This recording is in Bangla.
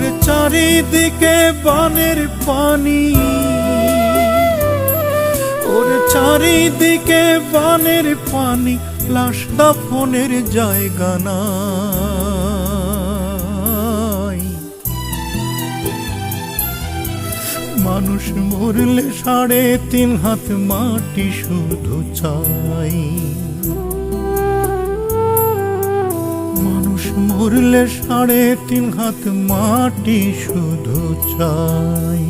ওরে চারিদিকে বানের পানি, ওরে চারিদিকে বানের পানি, লাশ দাফনের জায়গা নাই। মানুষ মরলে 3.5 হাত মাটি শুধু চাই। মানুষ মরলে 3.5 হাত মাটি শুধু চাই।